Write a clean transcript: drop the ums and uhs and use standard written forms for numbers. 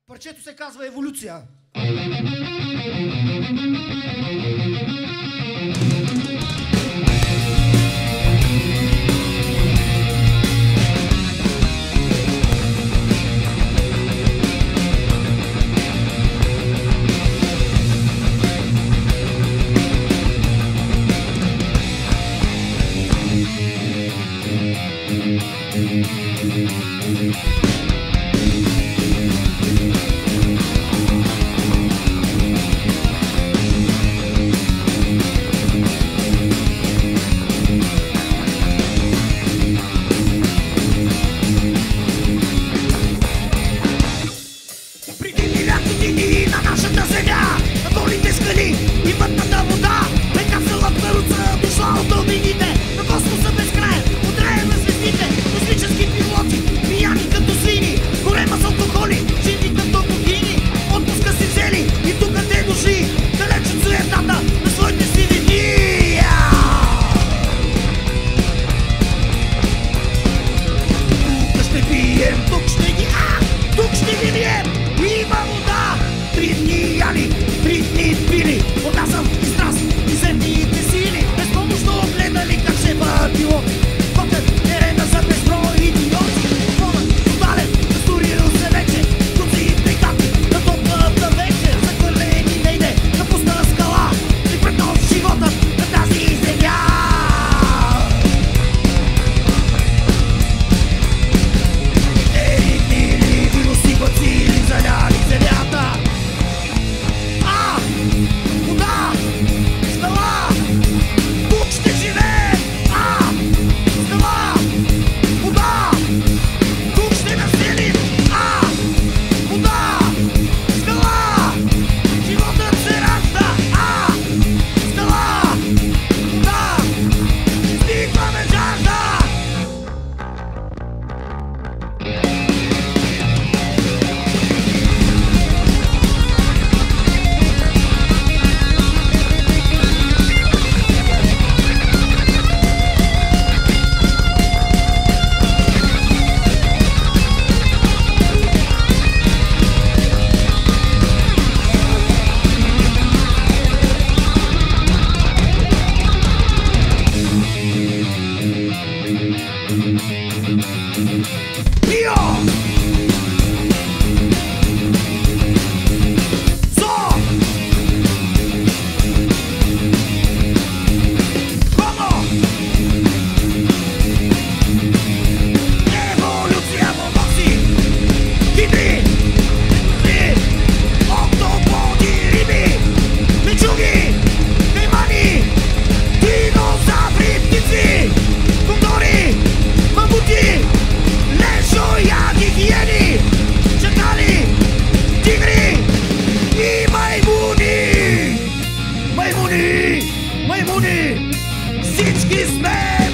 Парчето се казва Еволюция. На нашата земя, на долните скали и вътната вода, река се лъпнаруца, дошла от дълбините, на космоса безкраен, отрея на звездите, космически пилоти, пияни като свини, корема с алкохоли, живи като богини, отпуска си взели и тук те дошли, далеч от суетата на своите сиви дни. Тук ще пием, тук ще ги тук ще ги бием, има вода. 3 дни яли, 3 дни пили, отнасям и страст и земните сили, безпомощно гледали как ще било. Пътят терена за безброй идиоти, фонът тотален, настурил се вече, куци и тъйкати, на топлата вечер, захвърлени не иде, напусна скала, и пръкнал живота на тази земя. Еритнили вируси, бацили, заляли земята. Вода! Скала! Тук ще живеем! Скала! Вода! Тук ще населим! Вода! Скала! Животът се ражда! Скала! Вода! Стигваме жажда! Маймуни! Всички сме!